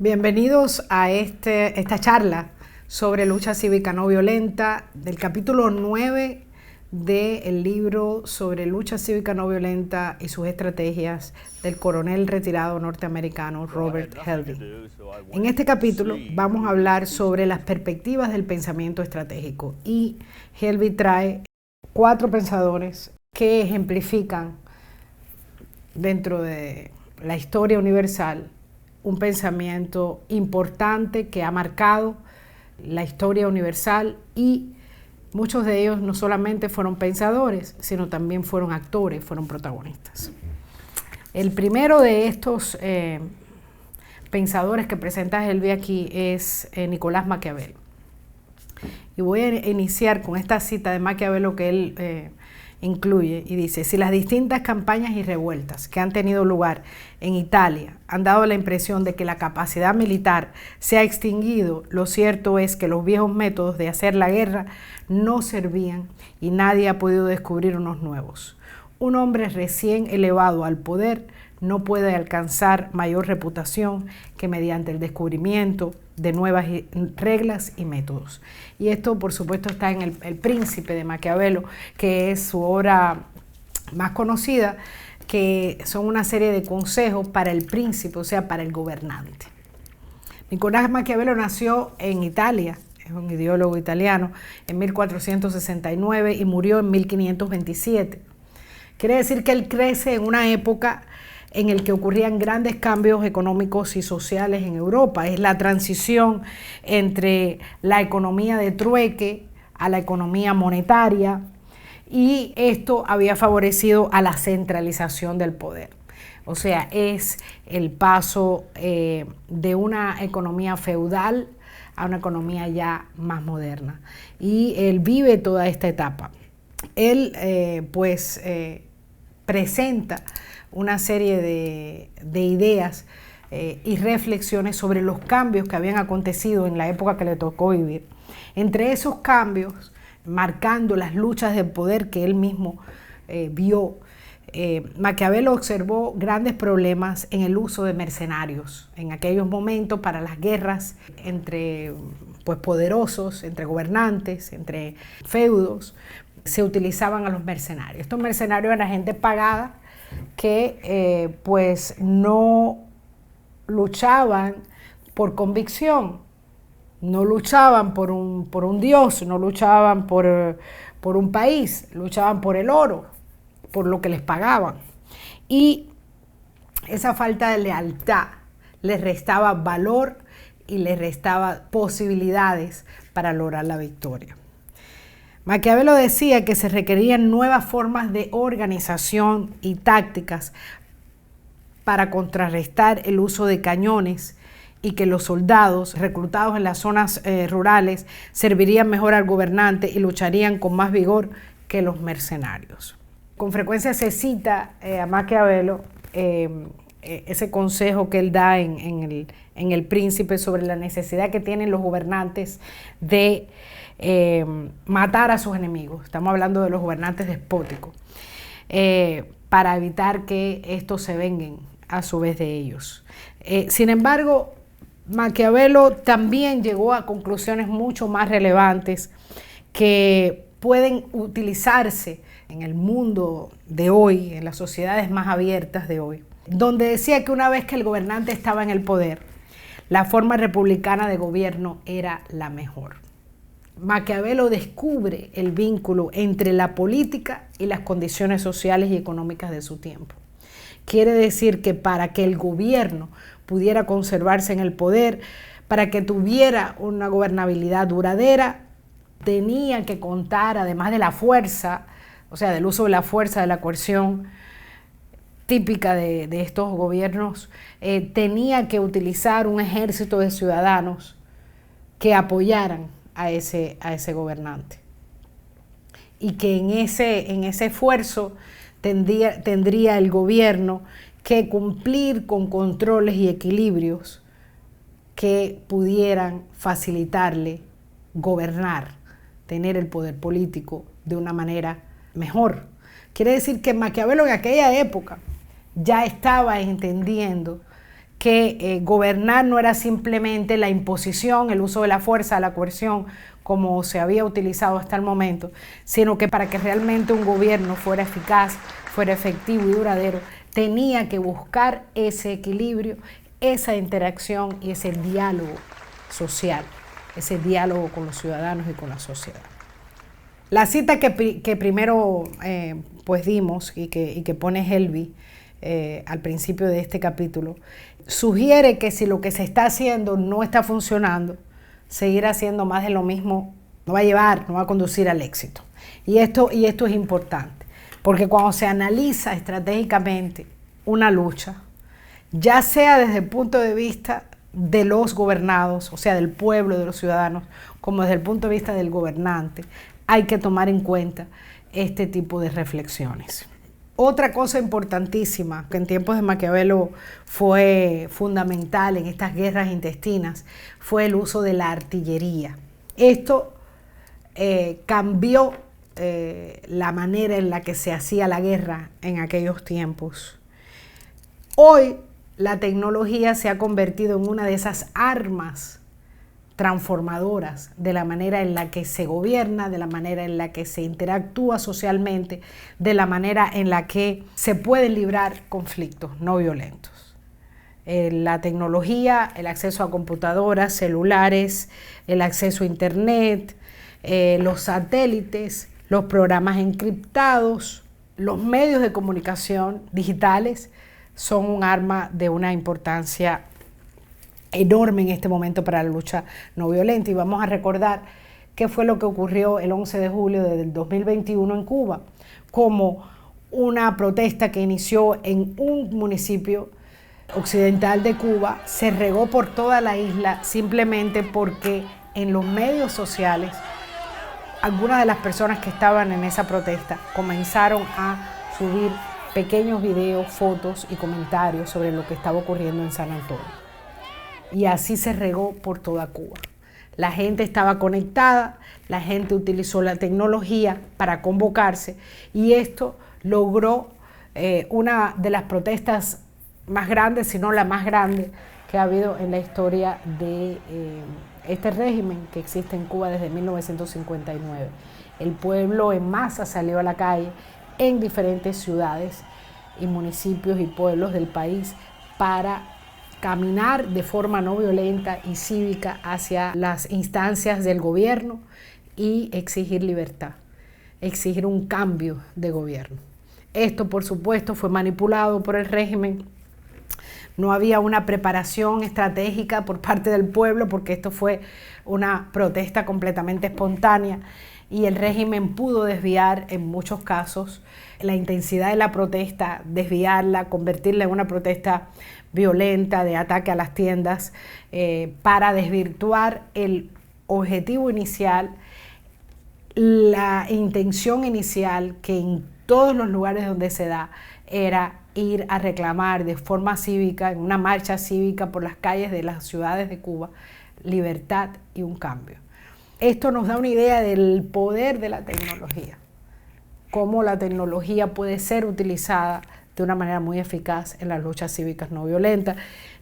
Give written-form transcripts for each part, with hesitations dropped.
Bienvenidos a esta charla sobre lucha cívica no violenta del capítulo 9 del libro sobre lucha cívica no violenta y sus estrategias del coronel retirado norteamericano Robert Helby. En este capítulo vamos a hablar sobre las perspectivas del pensamiento estratégico y Helby trae 4 pensadores que ejemplifican dentro de la historia universal un pensamiento importante que ha marcado la historia universal, y muchos de ellos no solamente fueron pensadores, sino también fueron actores, fueron protagonistas. El primero de estos pensadores que presenta Helby aquí es Nicolás Maquiavelo. Y voy a iniciar con esta cita de Maquiavelo que él incluye y dice: si las distintas campañas y revueltas que han tenido lugar en Italia han dado la impresión de que la capacidad militar se ha extinguido, lo cierto es que los viejos métodos de hacer la guerra no servían y nadie ha podido descubrir unos nuevos. Un hombre recién elevado al poder no puede alcanzar mayor reputación que mediante el descubrimiento de nuevas reglas y métodos. Y esto, por supuesto, está en El Príncipe de Maquiavelo, que es su obra más conocida, que son una serie de consejos para el príncipe, o sea, para el gobernante. Nicolás Maquiavelo nació en Italia, es un ideólogo italiano, en 1469 y murió en 1527. Quiere decir que él crece en una época en el que ocurrían grandes cambios económicos y sociales en Europa. Es la transición entre la economía de trueque a la economía monetaria, y esto había favorecido a la centralización del poder. O sea, es el paso de una economía feudal a una economía ya más moderna. Y él vive toda esta etapa. Él presenta una serie de ideas y reflexiones sobre los cambios que habían acontecido en la época que le tocó vivir. Entre esos cambios, marcando las luchas de poder que él mismo vio, Maquiavelo observó grandes problemas en el uso de mercenarios en aquellos momentos para las guerras entre poderosos, entre gobernantes, entre feudos. Se utilizaban a los mercenarios. Estos mercenarios eran gente pagada que no luchaban por convicción, no luchaban por un dios, no luchaban por un país, luchaban por el oro, por lo que les pagaban. Y esa falta de lealtad les restaba valor y les restaba posibilidades para lograr la victoria. Maquiavelo decía que se requerían nuevas formas de organización y tácticas para contrarrestar el uso de cañones, y que los soldados reclutados en las zonas rurales servirían mejor al gobernante y lucharían con más vigor que los mercenarios. Con frecuencia se cita a Maquiavelo ese consejo que él da en El Príncipe sobre la necesidad que tienen los gobernantes de matar a sus enemigos. Estamos hablando de los gobernantes despóticos, para evitar que estos se venguen a su vez de ellos. Sin embargo, Maquiavelo también llegó a conclusiones mucho más relevantes que pueden utilizarse en el mundo de hoy, en las sociedades más abiertas de hoy, donde decía que una vez que el gobernante estaba en el poder, la forma republicana de gobierno era la mejor. Maquiavelo descubre el vínculo entre la política y las condiciones sociales y económicas de su tiempo. Quiere decir que para que el gobierno pudiera conservarse en el poder, para que tuviera una gobernabilidad duradera, tenía que contar, además de la fuerza, o sea, del uso de la fuerza, de la coerción típica de estos gobiernos, tenía que utilizar un ejército de ciudadanos que apoyaran a ese gobernante, y que en ese esfuerzo tendría el gobierno que cumplir con controles y equilibrios que pudieran facilitarle gobernar, tener el poder político de una manera mejor. Quiere decir que Maquiavelo en aquella época ya estaba entendiendo que gobernar no era simplemente la imposición, el uso de la fuerza, la coerción, como se había utilizado hasta el momento, sino que para que realmente un gobierno fuera eficaz, fuera efectivo y duradero, tenía que buscar ese equilibrio, esa interacción y ese diálogo social, ese diálogo con los ciudadanos y con la sociedad. La cita que primero pues dimos y que pone Helvi al principio de este capítulo, sugiere que si lo que se está haciendo no está funcionando, seguir haciendo más de lo mismo no va a conducir al éxito. Y esto es importante, porque cuando se analiza estratégicamente una lucha, ya sea desde el punto de vista de los gobernados, o sea, del pueblo, de los ciudadanos, como desde el punto de vista del gobernante, hay que tomar en cuenta este tipo de reflexiones. Otra cosa importantísima que en tiempos de Maquiavelo fue fundamental en estas guerras intestinas fue el uso de la artillería. Esto cambió la manera en la que se hacía la guerra en aquellos tiempos. Hoy la tecnología se ha convertido en una de esas armas transformadoras de la manera en la que se gobierna, de la manera en la que se interactúa socialmente, de la manera en la que se pueden librar conflictos no violentos. La tecnología, el acceso a computadoras, celulares, el acceso a internet, los satélites, los programas encriptados, los medios de comunicación digitales son un arma de una importancia enorme en este momento para la lucha no violenta. Y vamos a recordar qué fue lo que ocurrió el 11 de julio del 2021 en Cuba, como una protesta que inició en un municipio occidental de Cuba se regó por toda la isla simplemente porque en los medios sociales algunas de las personas que estaban en esa protesta comenzaron a subir pequeños videos, fotos y comentarios sobre lo que estaba ocurriendo en San Antonio. Y así se regó por toda Cuba. La gente estaba conectada, la gente utilizó la tecnología para convocarse y esto logró una de las protestas más grandes, si no la más grande que ha habido en la historia de este régimen que existe en Cuba desde 1959. El pueblo en masa salió a la calle en diferentes ciudades y municipios y pueblos del país para caminar de forma no violenta y cívica hacia las instancias del gobierno y exigir libertad, exigir un cambio de gobierno. Esto, por supuesto, fue manipulado por el régimen. No había una preparación estratégica por parte del pueblo porque esto fue una protesta completamente espontánea y el régimen pudo desviar en muchos casos la intensidad de la protesta, desviarla, convertirla en una protesta violenta de ataque a las tiendas para desvirtuar el objetivo inicial, la intención inicial que en todos los lugares donde se da era ir a reclamar de forma cívica, en una marcha cívica por las calles de las ciudades de Cuba, libertad y un cambio. Esto nos da una idea del poder de la tecnología, cómo la tecnología puede ser utilizada de una manera muy eficaz en las luchas cívicas no violentas.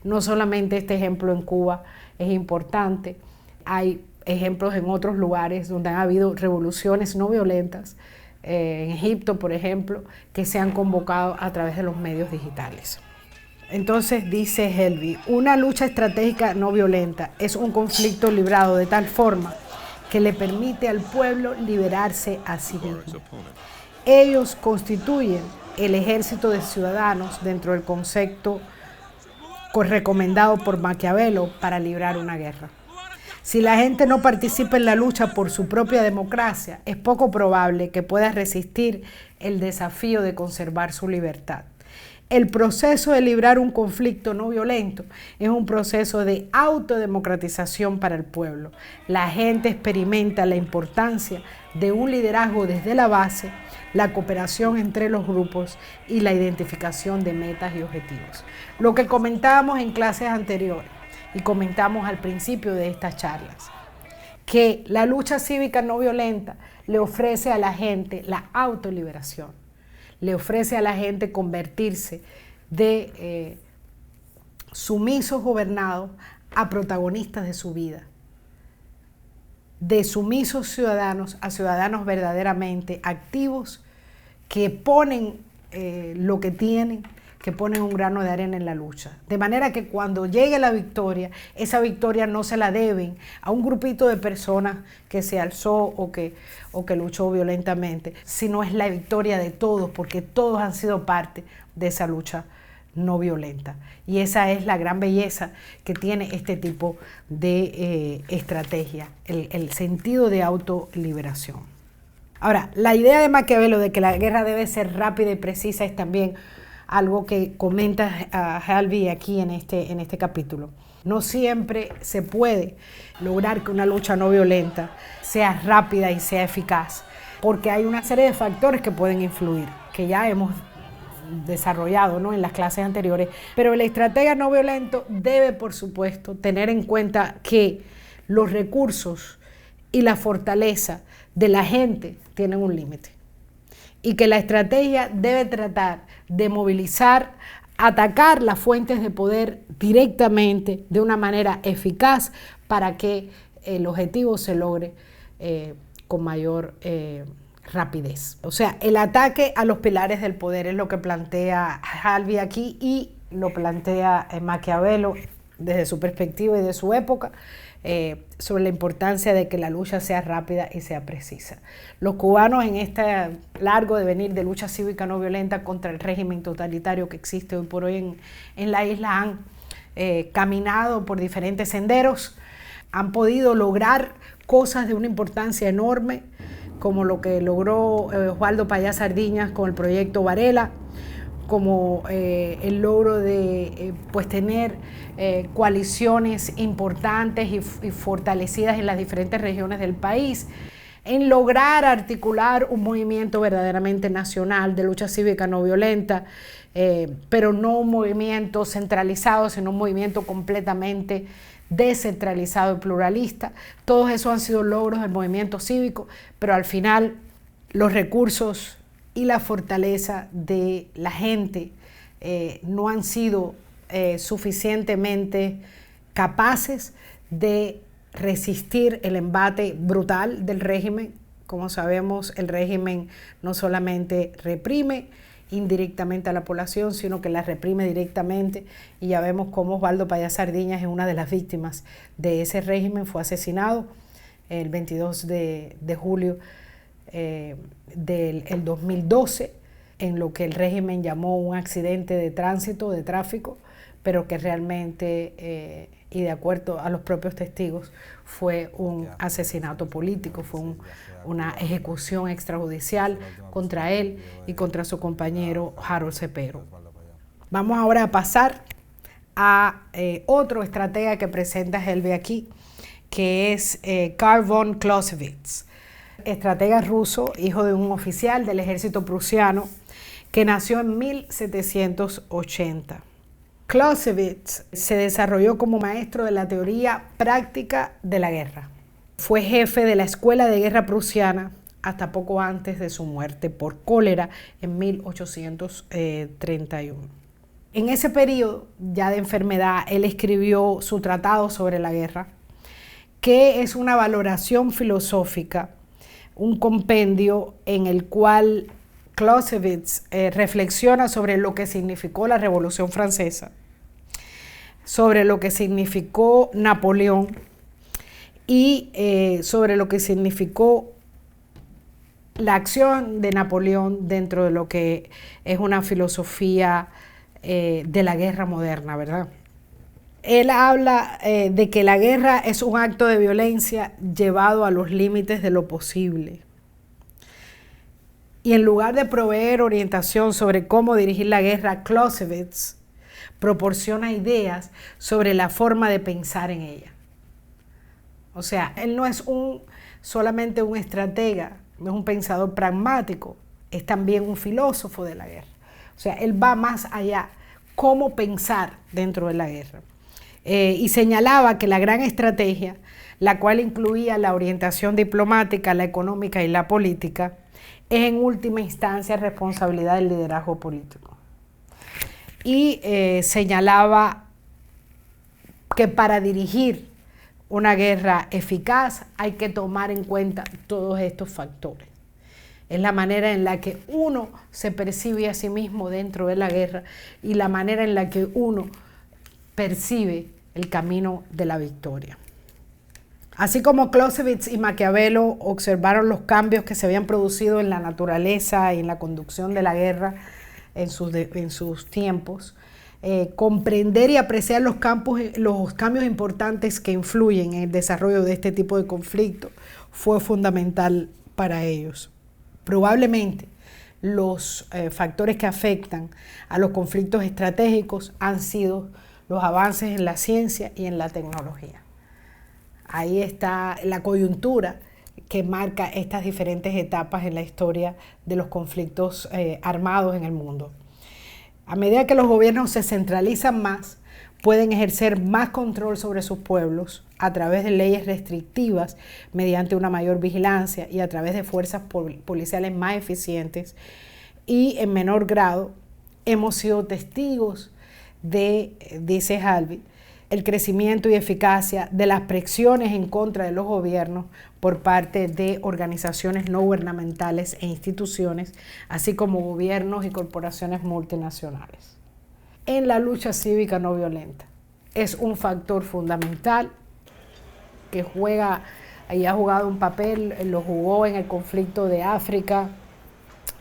No solamente este ejemplo en Cuba es importante, hay ejemplos en otros lugares donde han habido revoluciones no violentas, en Egipto, por ejemplo, que se han convocado a través de los medios digitales. Entonces dice Helvi, una lucha estratégica no violenta es un conflicto librado de tal forma que le permite al pueblo liberarse a sí mismo. Ellos constituyen el ejército de ciudadanos dentro del concepto recomendado por Maquiavelo para librar una guerra. Si la gente no participa en la lucha por su propia democracia, es poco probable que pueda resistir el desafío de conservar su libertad. El proceso de librar un conflicto no violento es un proceso de autodemocratización para el pueblo. La gente experimenta la importancia de un liderazgo desde la base, la cooperación entre los grupos y la identificación de metas y objetivos. Lo que comentábamos en clases anteriores y comentamos al principio de estas charlas, que la lucha cívica no violenta le ofrece a la gente la autoliberación, le ofrece a la gente convertirse de sumisos gobernados a protagonistas de su vida, de sumisos ciudadanos a ciudadanos verdaderamente activos que ponen lo que tienen, que ponen un grano de arena en la lucha. De manera que cuando llegue la victoria, esa victoria no se la deben a un grupito de personas que se alzó o que luchó violentamente, sino es la victoria de todos, porque todos han sido parte de esa lucha no violenta. Y esa es la gran belleza que tiene este tipo de estrategia, el sentido de autoliberación. Ahora, la idea de Maquiavelo de que la guerra debe ser rápida y precisa es también algo que comenta Halby aquí en este capítulo. No siempre se puede lograr que una lucha no violenta sea rápida y sea eficaz, porque hay una serie de factores que pueden influir, que ya hemos desarrollado, ¿no?, en las clases anteriores, pero el estratega no violento debe, por supuesto, tener en cuenta que los recursos y la fortaleza de la gente tienen un límite y que la estrategia debe tratar de movilizar, atacar las fuentes de poder directamente de una manera eficaz para que el objetivo se logre con mayor rapidez. O sea, el ataque a los pilares del poder es lo que plantea Halby aquí y lo plantea Maquiavelo desde su perspectiva y de su época, sobre la importancia de que la lucha sea rápida y sea precisa. Los cubanos en este largo devenir de lucha cívica no violenta contra el régimen totalitario que existe hoy por hoy en la isla han caminado por diferentes senderos, han podido lograr cosas de una importancia enorme, como lo que logró Osvaldo Payá Sardiñas con el proyecto Varela, como el logro de tener coaliciones importantes y fortalecidas en las diferentes regiones del país, en lograr articular un movimiento verdaderamente nacional de lucha cívica no violenta, pero no un movimiento centralizado, sino un movimiento completamente descentralizado y pluralista. Todos esos han sido logros del movimiento cívico, pero al final los recursos y la fortaleza de la gente no han sido suficientemente capaces de resistir el embate brutal del régimen. Como sabemos, el régimen no solamente reprime indirectamente a la población, sino que la reprime directamente, y ya vemos cómo Osvaldo Payá Sardiñas es una de las víctimas de ese régimen. Fue asesinado el 22 de julio del 2012 en lo que el régimen llamó un accidente de tránsito, de tráfico, pero que realmente, y de acuerdo a los propios testigos, fue un asesinato político, fue una ejecución extrajudicial contra él y contra su compañero Harold Cepero. Vamos ahora a pasar a otro estratega que presenta Halby aquí, que es Karl von Clausewitz, estratega ruso, hijo de un oficial del ejército prusiano, que nació en 1780. Clausewitz se desarrolló como maestro de la teoría práctica de la guerra. Fue jefe de la Escuela de Guerra Prusiana hasta poco antes de su muerte por cólera en 1831. En ese periodo ya de enfermedad, él escribió su tratado sobre la guerra, que es una valoración filosófica, un compendio en el cual Clausewitz reflexiona sobre lo que significó la Revolución Francesa, sobre lo que significó Napoleón y sobre lo que significó la acción de Napoleón dentro de lo que es una filosofía de la guerra moderna, ¿verdad? Él habla de que la guerra es un acto de violencia llevado a los límites de lo posible. Y en lugar de proveer orientación sobre cómo dirigir la guerra, Clausewitz proporciona ideas sobre la forma de pensar en ella. O sea, él no es solamente un estratega, no es un pensador pragmático, es también un filósofo de la guerra. O sea, él va más allá, cómo pensar dentro de la guerra. Y señalaba que la gran estrategia, la cual incluía la orientación diplomática, la económica y la política, es en última instancia responsabilidad del liderazgo político. Y señalaba que para dirigir una guerra eficaz hay que tomar en cuenta todos estos factores. Es la manera en la que uno se percibe a sí mismo dentro de la guerra y la manera en la que uno percibe el camino de la victoria. Así como Clausewitz y Maquiavelo observaron los cambios que se habían producido en la naturaleza y en la conducción de la guerra en sus tiempos, comprender y apreciar los cambios importantes que influyen en el desarrollo de este tipo de conflictos fue fundamental para ellos. Probablemente los factores que afectan a los conflictos estratégicos han sido los avances en la ciencia y en la tecnología. Ahí está la coyuntura que marca estas diferentes etapas en la historia de los conflictos armados en el mundo. A medida que los gobiernos se centralizan más, pueden ejercer más control sobre sus pueblos a través de leyes restrictivas, mediante una mayor vigilancia y a través de fuerzas policiales más eficientes. Y en menor grado hemos sido testigos de, dice Halvey, el crecimiento y eficacia de las presiones en contra de los gobiernos por parte de organizaciones no gubernamentales e instituciones, así como gobiernos y corporaciones multinacionales. En la lucha cívica no violenta es un factor fundamental que juega y ha jugado un papel, lo jugó en el conflicto de África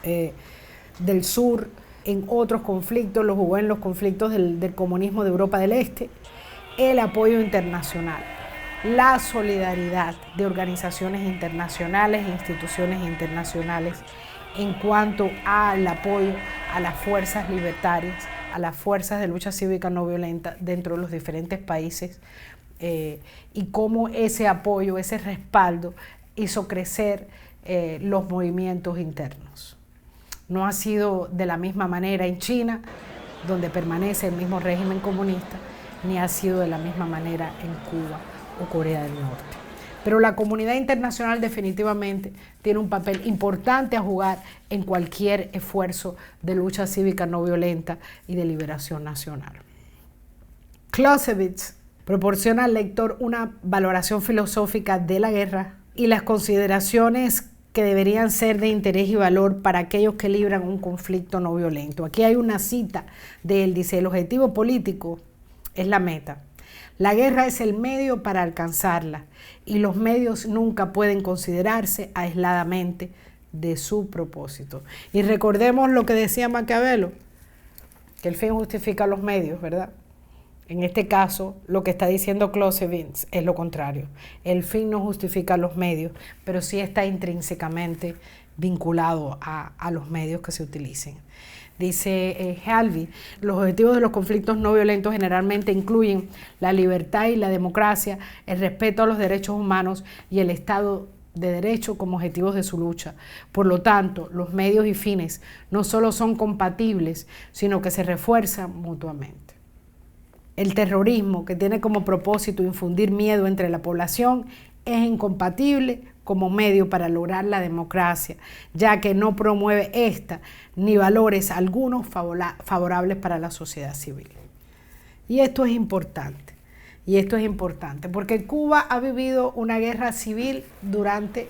del Sur, en otros conflictos, lo jugó en los conflictos del comunismo de Europa del Este. El apoyo internacional, la solidaridad de organizaciones internacionales e instituciones internacionales en cuanto al apoyo a las fuerzas libertarias, a las fuerzas de lucha cívica no violenta dentro de los diferentes países, y cómo ese apoyo, ese respaldo hizo crecer los movimientos internos. No ha sido de la misma manera en China, donde permanece el mismo régimen comunista, ni ha sido de la misma manera en Cuba o Corea del Norte. Pero la comunidad internacional definitivamente tiene un papel importante a jugar en cualquier esfuerzo de lucha cívica no violenta y de liberación nacional. Clausewitz proporciona al lector una valoración filosófica de la guerra y las consideraciones que deberían ser de interés y valor para aquellos que libran un conflicto no violento. Aquí hay una cita de él, dice: el objetivo político es la meta. La guerra es el medio para alcanzarla y los medios nunca pueden considerarse aisladamente de su propósito. Y recordemos lo que decía Maquiavelo, que el fin justifica los medios, ¿verdad? En este caso, lo que está diciendo Clausewitz es lo contrario. El fin no justifica los medios, pero sí está intrínsecamente vinculado a los medios que se utilicen. Dice Halvey, los objetivos de los conflictos no violentos generalmente incluyen la libertad y la democracia, el respeto a los derechos humanos y el Estado de Derecho como objetivos de su lucha. Por lo tanto, los medios y fines no solo son compatibles, sino que se refuerzan mutuamente. El terrorismo, que tiene como propósito infundir miedo entre la población, es incompatible como medio para lograr la democracia, ya que no promueve esta ni valores algunos favorables para la sociedad civil. Y esto es importante, porque Cuba ha vivido una guerra civil durante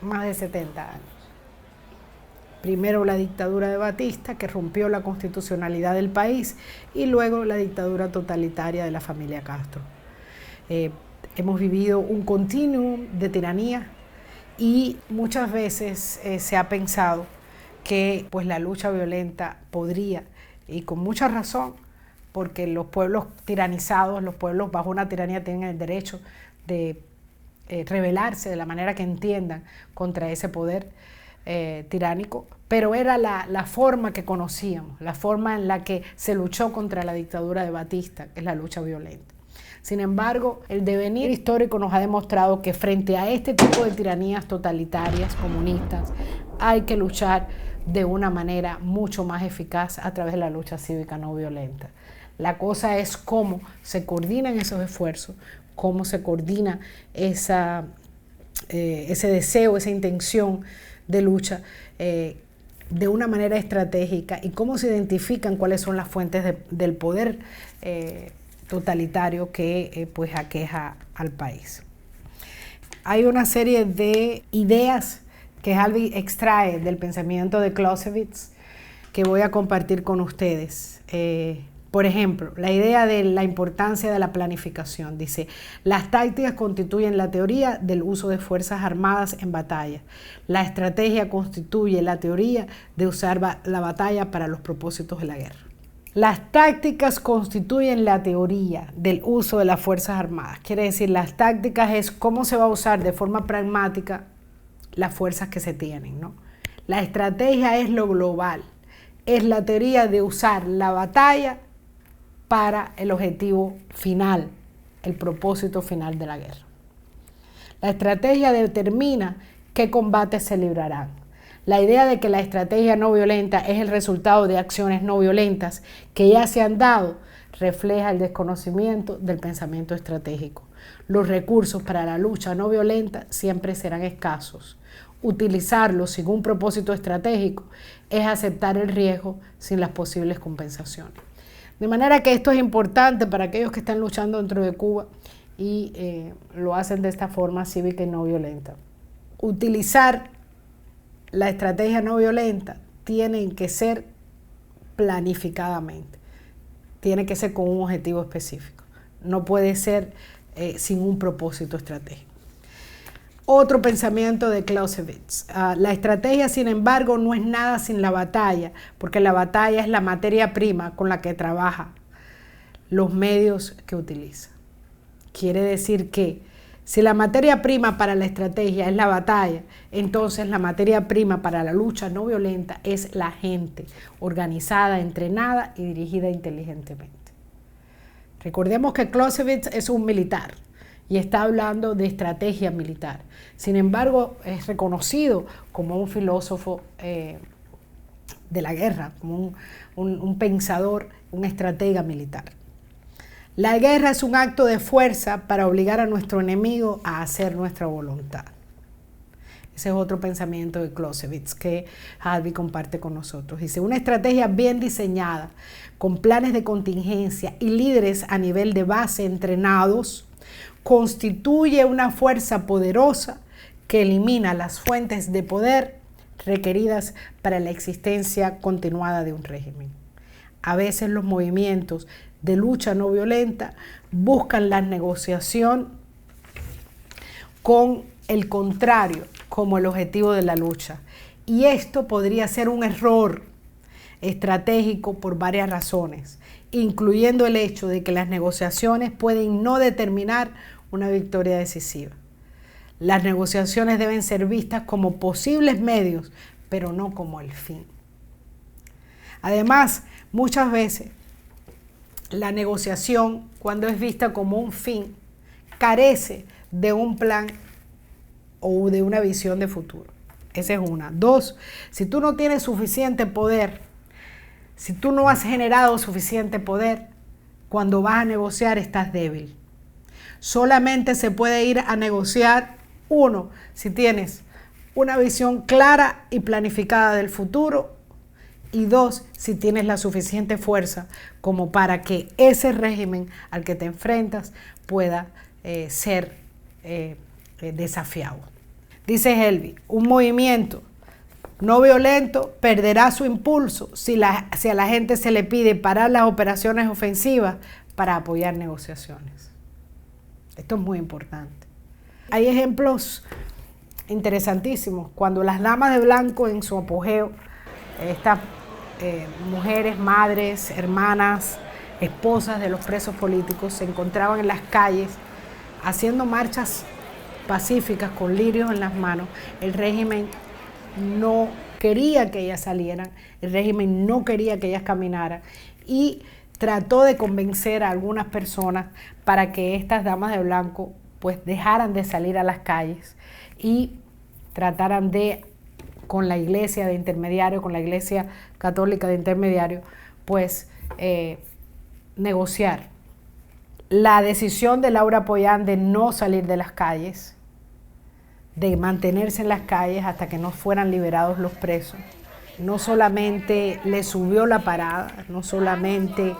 más de 70 años. Primero la dictadura de Batista, que rompió la constitucionalidad del país, y luego la dictadura totalitaria de la familia Castro. Hemos vivido un continuum de tiranía y muchas veces se ha pensado que pues, la lucha violenta podría, y con mucha razón, porque los pueblos tiranizados, los pueblos bajo una tiranía tienen el derecho de rebelarse de la manera que entiendan contra ese poder tiránico, pero era la forma que conocíamos, la forma en la que se luchó contra la dictadura de Batista, que es la lucha violenta. Sin embargo, el devenir histórico nos ha demostrado que frente a este tipo de tiranías totalitarias, comunistas, hay que luchar de una manera mucho más eficaz a través de la lucha cívica no violenta. La cosa es cómo se coordinan esos esfuerzos, cómo se coordina ese deseo, esa intención de lucha de una manera estratégica y cómo se identifican cuáles son las fuentes del poder totalitario que pues aqueja al país. Hay una serie de ideas que Halby extrae del pensamiento de Clausewitz que voy a compartir con ustedes. Por ejemplo, la idea de la importancia de la planificación. Dice, las tácticas constituyen la teoría del uso de fuerzas armadas en batalla. La estrategia constituye la teoría de usar la batalla para los propósitos de la guerra. Las tácticas constituyen la teoría del uso de las fuerzas armadas. Quiere decir, las tácticas es cómo se va a usar de forma pragmática las fuerzas que se tienen, ¿no? La estrategia es lo global. Es la teoría de usar la batalla para el objetivo final, el propósito final de la guerra. La estrategia determina qué combates se librarán. La idea de que la estrategia no violenta es el resultado de acciones no violentas que ya se han dado refleja el desconocimiento del pensamiento estratégico. Los recursos para la lucha no violenta siempre serán escasos. Utilizarlos sin un propósito estratégico es aceptar el riesgo sin las posibles compensaciones. De manera que esto es importante para aquellos que están luchando dentro de Cuba y lo hacen de esta forma cívica y no violenta. Utilizar la estrategia no violenta tiene que ser planificadamente, tiene que ser con un objetivo específico, no puede ser sin un propósito estratégico. Otro pensamiento de Clausewitz. La estrategia, sin embargo, no es nada sin la batalla, porque la batalla es la materia prima con la que trabaja, los medios que utiliza. Quiere decir que si la materia prima para la estrategia es la batalla, entonces la materia prima para la lucha no violenta es la gente organizada, entrenada y dirigida inteligentemente. Recordemos que Clausewitz es un militar y está hablando de estrategia militar. Sin embargo, es reconocido como un filósofo de la guerra, como un pensador, un estratega militar. La guerra es un acto de fuerza para obligar a nuestro enemigo a hacer nuestra voluntad. Ese es otro pensamiento de Clausewitz que Halby comparte con nosotros. Dice, una estrategia bien diseñada, con planes de contingencia y líderes a nivel de base entrenados, constituye una fuerza poderosa que elimina las fuentes de poder requeridas para la existencia continuada de un régimen. A veces los movimientos de lucha no violenta buscan la negociación con el contrario como el objetivo de la lucha. Y esto podría ser un error estratégico por varias razones, incluyendo el hecho de que las negociaciones pueden no determinar una victoria decisiva. Las negociaciones deben ser vistas como posibles medios, pero no como el fin. Además, muchas veces la negociación, cuando es vista como un fin, carece de un plan o de una visión de futuro. Esa es una. Dos, si tú no tienes suficiente poder, si tú no has generado suficiente poder, cuando vas a negociar estás débil. Solamente se puede ir a negociar, uno, si tienes una visión clara y planificada del futuro, y dos, si tienes la suficiente fuerza como para que ese régimen al que te enfrentas pueda ser desafiado. Dice Halby, un movimiento no violento perderá su impulso si a la gente se le pide parar las operaciones ofensivas para apoyar negociaciones. Esto es muy importante. Hay ejemplos interesantísimos. Cuando las damas de blanco en su apogeo, estas mujeres, madres, hermanas, esposas de los presos políticos se encontraban en las calles haciendo marchas pacíficas con lirios en las manos, el régimen no quería que ellas salieran, el régimen no quería que ellas caminaran y trató de convencer a algunas personas para que estas damas de blanco pues dejaran de salir a las calles y trataran de, con la iglesia de intermediario, con la iglesia católica de intermediario, pues negociar. La decisión de Laura Pollán de no salir de las calles, de mantenerse en las calles hasta que no fueran liberados los presos, no solamente le subió la parada, no solamente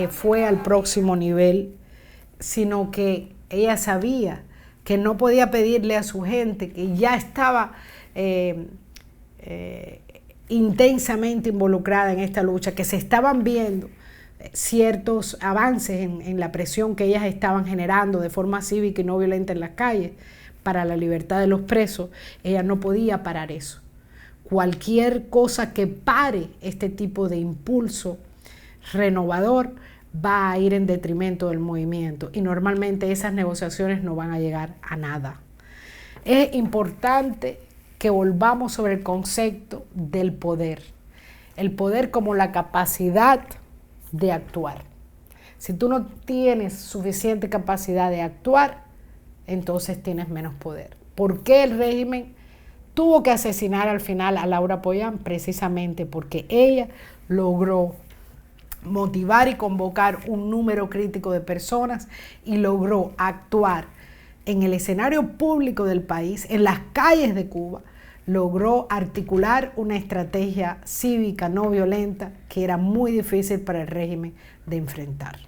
fue al próximo nivel, sino que ella sabía que no podía pedirle a su gente, que ya estaba intensamente involucrada en esta lucha, que se estaban viendo ciertos avances en la presión que ellas estaban generando de forma cívica y no violenta en las calles para la libertad de los presos. Ella no podía parar eso. Cualquier cosa que pare este tipo de impulso renovador va a ir en detrimento del movimiento, y normalmente esas negociaciones no van a llegar a nada. Es importante que volvamos sobre el concepto del poder. El poder como la capacidad de actuar. Si tú no tienes suficiente capacidad de actuar, entonces tienes menos poder. ¿Por qué el régimen tuvo que asesinar al final a Laura Pollán? Precisamente porque ella logró motivar y convocar un número crítico de personas y logró actuar en el escenario público del país, en las calles de Cuba, logró articular una estrategia cívica no violenta que era muy difícil para el régimen de enfrentar.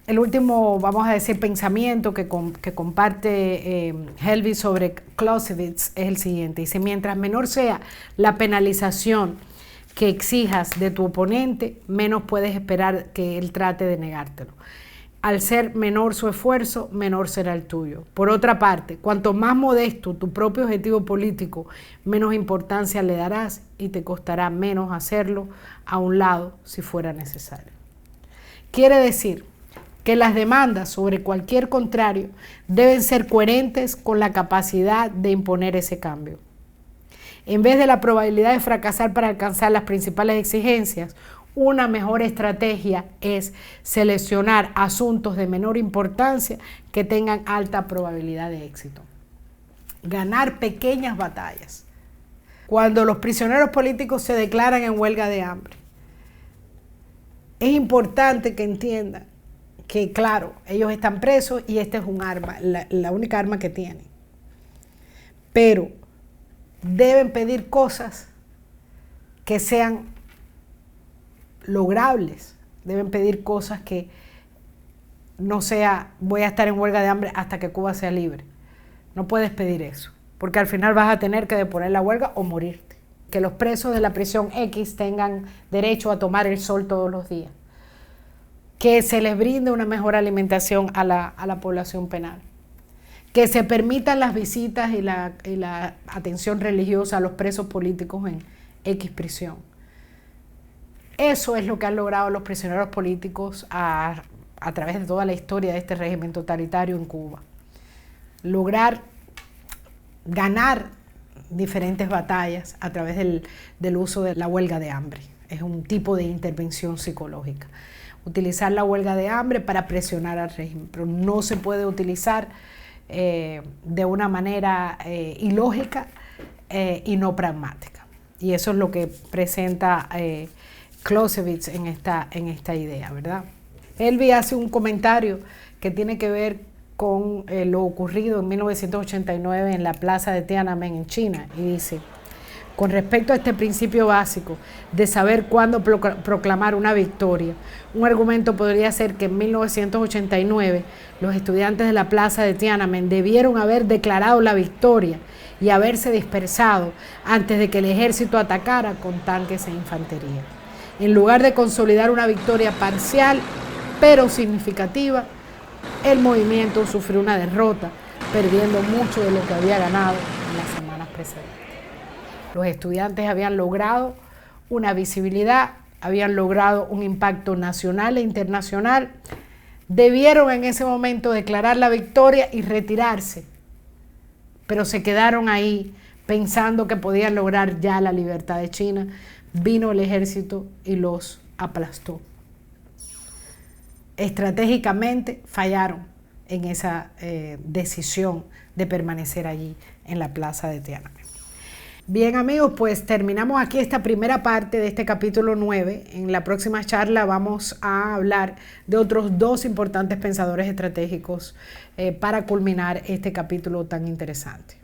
El último, vamos a decir, pensamiento que comparte Helvi sobre Clausewitz es el siguiente. Dice, mientras menor sea la penalización que exijas de tu oponente, menos puedes esperar que él trate de negártelo. Al ser menor su esfuerzo, menor será el tuyo. Por otra parte, cuanto más modesto tu propio objetivo político, menos importancia le darás y te costará menos hacerlo a un lado si fuera necesario. Quiere decir que las demandas sobre cualquier contrario deben ser coherentes con la capacidad de imponer ese cambio. En vez de la probabilidad de fracasar para alcanzar las principales exigencias, una mejor estrategia es seleccionar asuntos de menor importancia que tengan alta probabilidad de éxito. Ganar pequeñas batallas. Cuando los prisioneros políticos se declaran en huelga de hambre, es importante que entiendan que, claro, ellos están presos y este es un arma, la única arma que tienen. Pero deben pedir cosas que sean logrables, deben pedir cosas que no sea voy a estar en huelga de hambre hasta que Cuba sea libre. No puedes pedir eso, porque al final vas a tener que deponer la huelga o morirte. Que los presos de la prisión X tengan derecho a tomar el sol todos los días. Que se les brinde una mejor alimentación a la población penal. Que se permitan las visitas y la atención religiosa a los presos políticos en X prisión. Eso es lo que han logrado los prisioneros políticos a través de toda la historia de este régimen totalitario en Cuba. Lograr ganar diferentes batallas a través del uso de la huelga de hambre. Es un tipo de intervención psicológica. Utilizar la huelga de hambre para presionar al régimen, pero no se puede utilizar de una manera ilógica y no pragmática. Y eso es lo que presenta Clausewitz en esta idea, ¿verdad? Helvi hace un comentario que tiene que ver con lo ocurrido en 1989 en la plaza de Tiananmen en China, y dice, con respecto a este principio básico de saber cuándo proclamar una victoria, un argumento podría ser que en 1989 los estudiantes de la plaza de Tiananmen debieron haber declarado la victoria y haberse dispersado antes de que el ejército atacara con tanques e infantería. En lugar de consolidar una victoria parcial pero significativa, el movimiento sufrió una derrota, perdiendo mucho de lo que había ganado en las semanas precedentes. Los estudiantes habían logrado una visibilidad, habían logrado un impacto nacional e internacional, debieron en ese momento declarar la victoria y retirarse, pero se quedaron ahí pensando que podían lograr ya la libertad de China. Vino el ejército y los aplastó. Estratégicamente fallaron en esa decisión de permanecer allí en la plaza de Tiananmen. Bien, amigos, pues terminamos aquí esta primera parte de este capítulo 9. En la próxima charla vamos a hablar de otros dos importantes pensadores estratégicos para culminar este capítulo tan interesante.